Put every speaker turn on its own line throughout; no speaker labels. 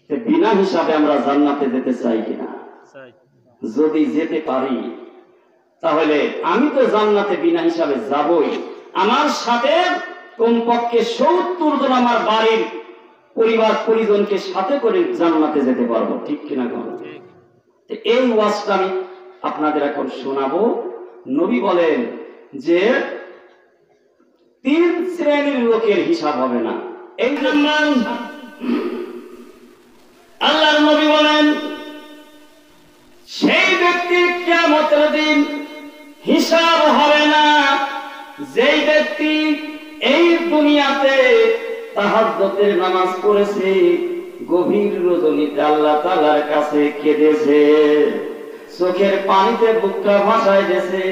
বিনা হিসাবে আমরা জান্নাতে যেতে চাই কিনা? যদি যেতে পারি তাহলে আমি তো জান্নাতে বিনা হিসাবে যাবই, আমার সাথে কমপক্ষে 70 জন আমার বাড়ির পরিবার পরিজনকে সাথে করে জান্নাতে যেতে পারবো, ঠিক কিনা? এই ওয়াজটা আমি আপনাদের এখন শোনাবো। নবী বলেন যে 3 শ্রেণীর লোকের হিসাব হবে না। এই নাম্বার আল্লাহর নবী বলেন সেই ব্যক্তির কিয়ামতের দিন হিসাব হবে না যেই ব্যক্তি এই দুনিয়াতে তাহাজ্জুদের নামাজ পড়েছে, গভীর রজনীতে আল্লাহ তাআলার কাছে কেঁদেছে, চোখের পানিতে বুকটা ভাসায় দিয়েছে।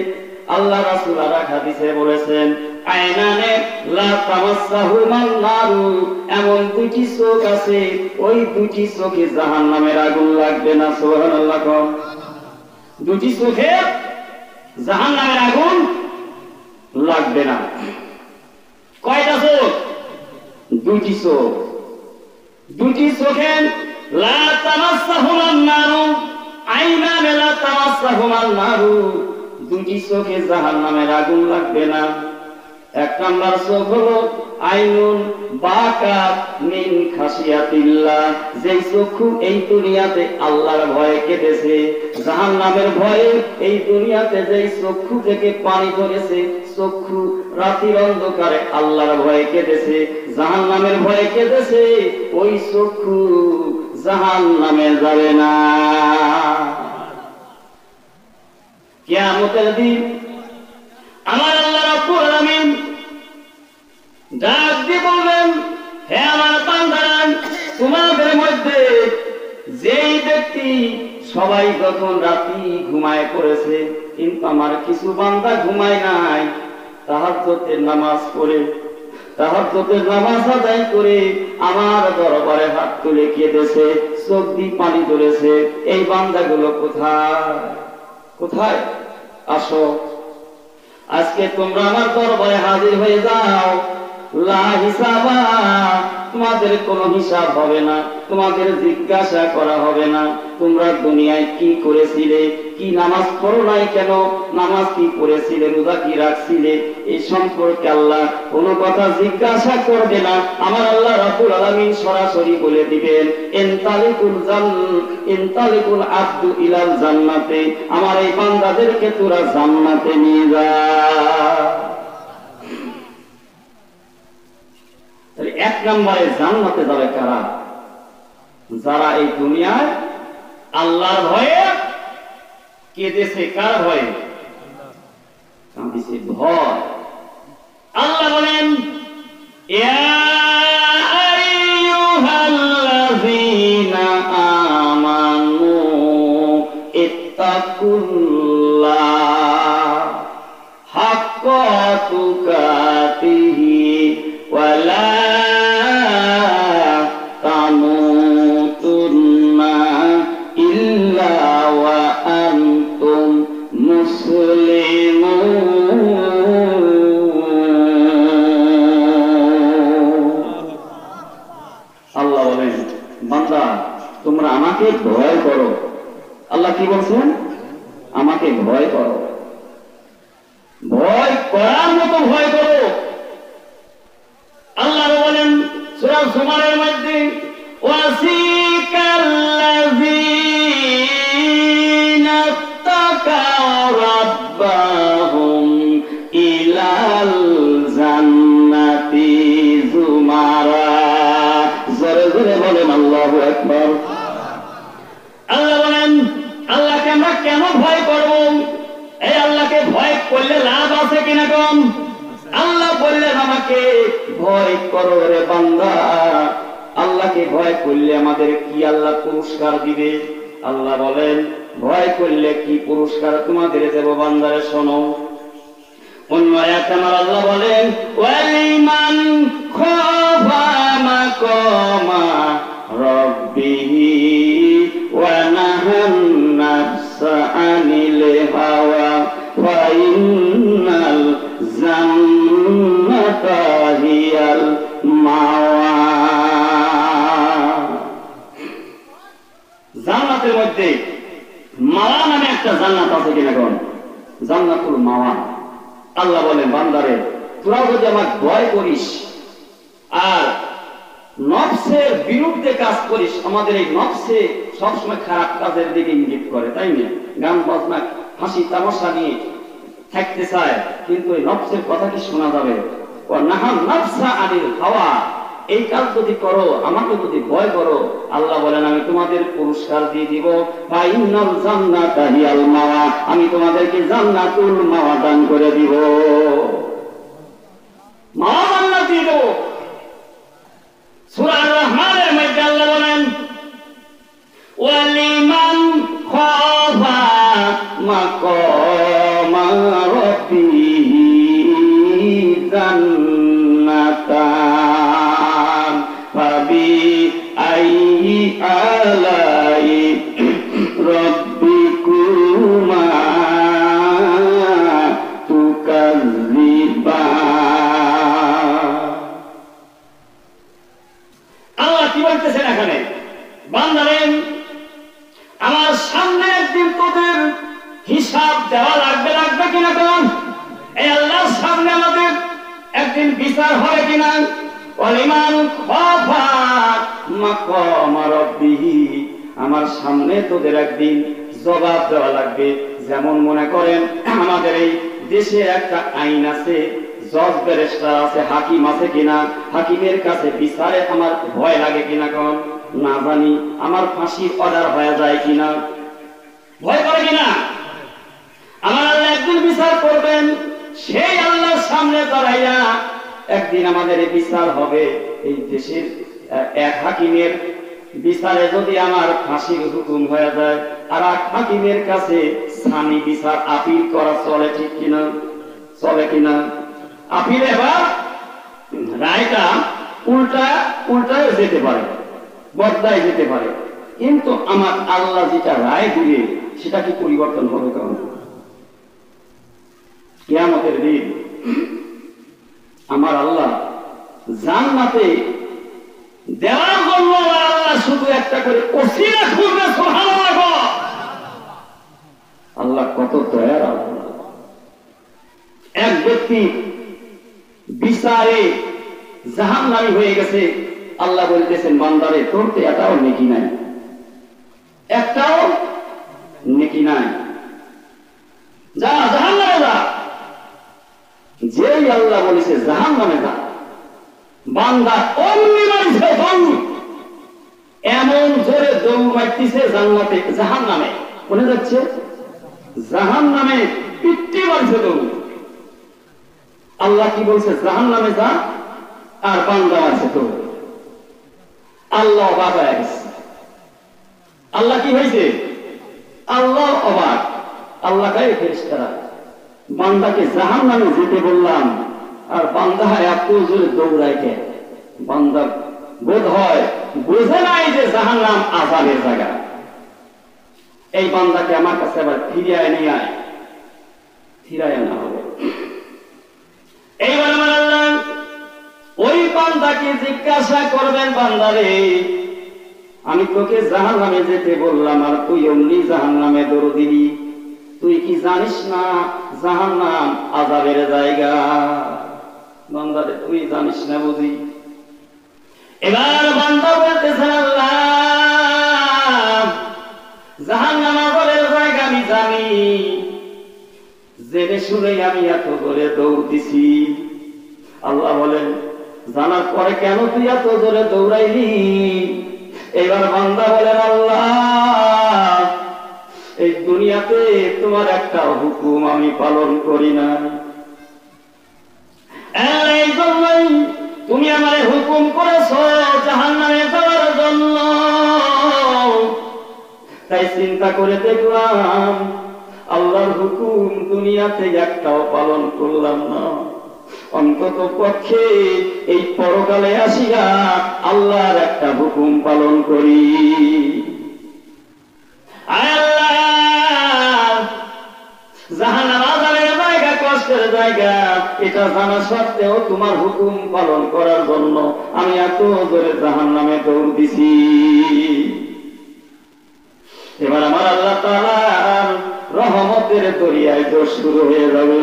আল্লাহ রাসূল আর এক হাদিসে বলেছেন আয়নানে লা তামাসসাহুমান নারু, এমন 2টি চোখ আছে ওই 2টি চোখে জাহান্নামের আগুন লাগবে না। সুবহানাল্লাহ। 2টি চোখে জাহান্নামের আগুন লাগবে না। কয়টা চোখ? 2টি চোখ। 2টি চোখে লা তামাসসাহুমান নারু, আয়নানে লা তামাসসাহুমান নারু, 2টি চোখে জাহান্নামের আগুন লাগবে না। 1 নাম্বার চোখ হলো আইনুন বাকাত মিন খাশিয়াতিল্লাহ, যেই চক্ষু এই দুনিয়াতে আল্লাহর ভয়ে কেঁদেছে, জাহান্নামের ভয়ে এই দুনিয়াতে যেই চক্ষু থেকে পানি ঝরেছে, চক্ষু রাতের অন্ধকারে আল্লাহর ভয়ে কেঁদেছে, জাহান্নামের ভয়ে কেঁদেছে, ওই চক্ষু জাহান্নামে যাবে না। কিয়ামতের দিন আমার আল্লাহ রাব্বুল আলামিন ডাক দিয়ে বলবেন, হে আমার বান্দারা, তোমাদের মধ্যে যেই ব্যক্তি সবাই যখন রাতে ঘুমায় পড়েছে, কিন্তু আমার কিছু বান্দা ঘুমায় নাই, তাহাজ্জুদের নামাজ পড়ে তাহাজ্জুদের নামাজ আদায় করে আমার দরবারে হাত তুলে কেঁদেছে, চোখ দিয়ে পানি ঝরেছে, এই বান্দাগুলো কোথায়? কোথায়? আসো, আজকে তোমরা আমার দরবারে হাজির হয়ে যাও। লা হিসাবা, তোমাদের কোনো হিসাব হবে না, তোমাদের জিজ্ঞাসা করা হবে না তোমরা দুনিয়ায় কি করেছিলে, কি নামাজ পড়ো নাই কেন, নামাজ কি পড়েছিলে, রোজা কি রাখছিলে, এই সম্পর্কে আল্লাহ কোনো কথা জিজ্ঞাসা করবে না। আমার আল্লাহ রাব্বুল আলামিন সরাসরি বলে দিবেন ইনতালিকুল আব্দু ইলাল জান্নাতে, আমার এই বান্দাদেরকে তোরা জান্নাতে নিয়ে যা। 1 নম্বরে জান্নাতে যাবে কারা? যারা এই দুনিয়ায় আল্লাহর ভয়ে কেঁদেছে। কার ভয়ে? কাঁদিছে ভয়। আল্লাহ বলেন ইয়া আইয়ুহাল্লাযীনা আমানু ইত্তাকুল্লাহ হাক্কা তুকাতিহি ওয়া লা তামুতুন্না ইল্লা ওয়া আনতুম মুসলিমুন। আল্লাহ বলেন বান্দা তোমরা আমাকে ভয় করো। আল্লাহ কি বলছেন? আমাকে ভয় করো, ভয় করার মতো ভয় করো। আল্লাহ বলেন সূরা জুমারের মধ্যে ওয়াসিকাল্লাযীনা তাকাও রাব্বাহুম ইলাল জান্নাতি জুমারা। জোরে জোরে বলেন আল্লাহু আকবার। আল্লাহ বলেন আল্লাহকে আমরা কেন ভয় করব? এই আল্লাহকে ভয় করলে লাভ আছে কিনা কম? আল্লাহ বললেন আমাকে ভয় করো রে বান্দা। আল্লাহকে ভয় করলে আমাদের কি আল্লাহ পুরস্কার দিবে? আল্লাহ বলেন ভয় করলে কি পুরস্কার তোমাদের দেব বান্দারে শোনো। অন্য আয়াতে আমার আল্লাহ বলেন ওয়ালিমান খাফা মাকামা রাব্বিহি ওয়া নাহান নাফসা আনিল হাওয়া ফা ইন্নাল জান্নাতা হিয়াল মাওয়া। জান্নাতের মধ্যে মাওয়া নামে একটা জান্নাত আছে কিনা কোন? জান্নাতুল মাওয়া। আল্লাহ বলেন, বান্দারে তোরা যদি আমার ভয় করিস আর নফসের বিরুদ্ধে কাজ করিস, আমাদের এই নফসে সবসময় খারাপ কাজের দিকে ইঙ্গিত করে, তাই না? গান বাজনা হাসি তামাশা নিয়ে থাকতে চায়, কিন্তু এই নফসের কথা কি শোনা যাবে? ও নাহান নফসা আনিল হাওয়া, এই কাজ যদি করো, আমাকে যদি ভয় করো, আল্লাহ বলেন আমি তোমাদের পুরস্কার দিয়ে দিব। ফাইনাল জান্নাতা হিয়াল মাওয়া, আমি তোমাদেরকে জান্নাতুল মাওয়া দান করে দিব, মাওয়া জান্নাত দিয়ে দেব। সূরা আর-রহমানের মধ্যে আল্লাহ বলেন, ওয়ালিমান খাফা মাকামা রাব্বিহি জান্নাতান ফাবি আইয়ি আলাই রাব্বিকুমা তুকাযযিবান। আল্লাহ কি বলতেছেন এখানে? বান্দারে আমার সামনে একদিন তোদের হিসাব দেওয়া লাগবে কিনা কোন? এই আল্লাহর সামনে আমাদের একদিন বিচার হবে কিনা? ওয়ালিমান খাফা মাকামা রাব্বিহি, আমার সামনে তোদের একদিন জবাব দেওয়া লাগবে। যেমন মনে করেন আমাদের এই দেশে একটা আইন আছে, জজ ব্যারিস্টার আছে, হাকিম আছে কিনা, হাকিমের কাছে বিচারে আমার ভয় লাগে কিনা কোন? না জানি। আমার ফাঁসির অর্ডার হয়ে যায় কিনা, ভয় করে কিনা? আমার আল্লাহ একদিন বিচার করবেন, সেই আল্লাহর সামনে দাঁড়াইয়া একদিন আমাদের এই বিচার হবে। এই দেশের এক হাকিমের বিচারে যদি আমার ফাঁসির হুকুম হয়ে যায়, আর এক হাকিমের কাছে সানি বিচার আপিল করা চলে ঠিক কিনা? চলে কিনা? আপিলে এবার রায়টা উল্টায় যেতে পারে, বদলায় যেতে পারে, কিন্তু আমার আল্লাহ যেটা রায় দিবে সেটা কি পরিবর্তন হবে? কারণ কিয়ামতের দিন আমার আল্লাহ জান্নাতে দেওয়ার জন্য আল্লাহ শুধু একটা করে ওসিলা খুঁজবে। সুবহানাল্লাহ, আল্লাহ কত দয়ার আল্লাহ। এক ব্যক্তি বিচারে জাহান্নামী হয়ে গেছে, আল্লাহ বলতেছেন, বান্দারে তোর তো এটাও নেকি নাই, একটাও নেকি নাই, যা জাহান্নামে যা। যেই আল্লাহ বলেছে জাহান্নামে যা, বান্দা অমনি মারছে, এমন জোরে দৌড় মারতেছে জান্নাতে, জাহান্নামে কোনে যাচ্ছে? জাহান্নামে পিট্টি মারছে দৌড়। আল্লাহ কি বলছে? জাহান্নামে যা, আর বান্দা আছে তো। আল্লাহ অবাক হয়ে গেছে। আল্লাহ কি হয়েছে? আল্লাহ অবাক। আল্লাহ গায়ে ফেরেশতারা, বান্দাকে জাহান্নামে যেতে বললাম, আর বান্দা এত জোরে দৌড়ায় কে? বান্দা বোধ হয় বোঝে নাই যে জাহান্নাম আযাবের জায়গা। এই বান্দাকে আমার কাছে আবার ফিরিয়ে নিয়ে আয়, ফিরায় না হবে। এইবার আমার আল্লাহ ওই বান্দাকে জিজ্ঞাসা করবেন, বান্দারে আমি তোকে জাহান্নামে যেতে বললাম, আর তুই অমনি জাহান্নামে দৌড় দিলি, তুই কি জানিস না জাহান্নাম আযাবের জায়গা? বান্দারে তুই জানিস না বুঝি? এবার বান্দা বলতেছেন, আল্লাহ জাহান্নাম আযাবের জায়গা আমি জানি, জেনে শুনেই আমি এত জোরে দৌড় দিছি। আল্লাহ বলেন, জানার পরে কেন তুই এত জোরে দৌড়াইলি? এবার বান্দা বলেন, আল্লাহ এই দুনিয়াতে তোমার একটা হুকুম আমি পালন করি না, এই জন্যই তুমি আমারে হুকুম করেছো জাহান্নামে যাওয়ার জন্য। তাই চিন্তা করে দেখলাম আল্লাহর হুকুম দুনিয়াতে একটাও পালন করলাম না, অন্তত পক্ষে এই পরকালে আসিয়া আল্লাহর একটা হুকুম পালন করি। জাহান্নাম আযাবের জায়গা, কষ্টের জায়গা, এটা জানা সত্ত্বেও তোমার হুকুম পালন করার জন্য আমি এত জোরে জাহান্নামে দৌড় দিছি। তাআলার রহমতের দরিয়ায় দোষ শুরু হয়ে যাবে।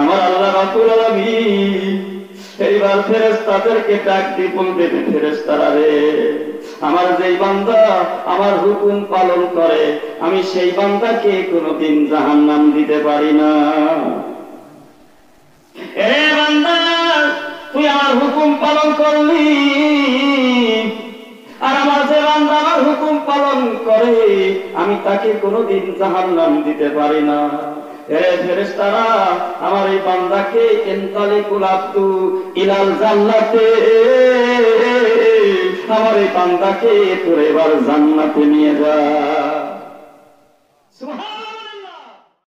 আমার আল্লাহ রাব্বুল আলামিন এইবার ফেরেশতাদেরকে ডাক দিয়ে বলবে, ফেরেশতারা রে, আমার যেই বান্দা আমার হুকুম পালন করে আমি সেই বান্দাকে কোনোদিন জাহান্নাম দিতে পারি না। এ বান্দা, তুই আমার হুকুম পালন করলি, আর আমার যে বান্দা আমার হুকুম পালন করে আমি তাকে কোনোদিন জাহান্নাম দিতে পারি না। হে ফেরেশতারা, আমার এই বান্দাকে ইনতালিকুল আব্দু ইলাল জান্নাতে, আমার এই বান্দাকে তোর এবার জান্নাতে নিয়ে যা। সুবহান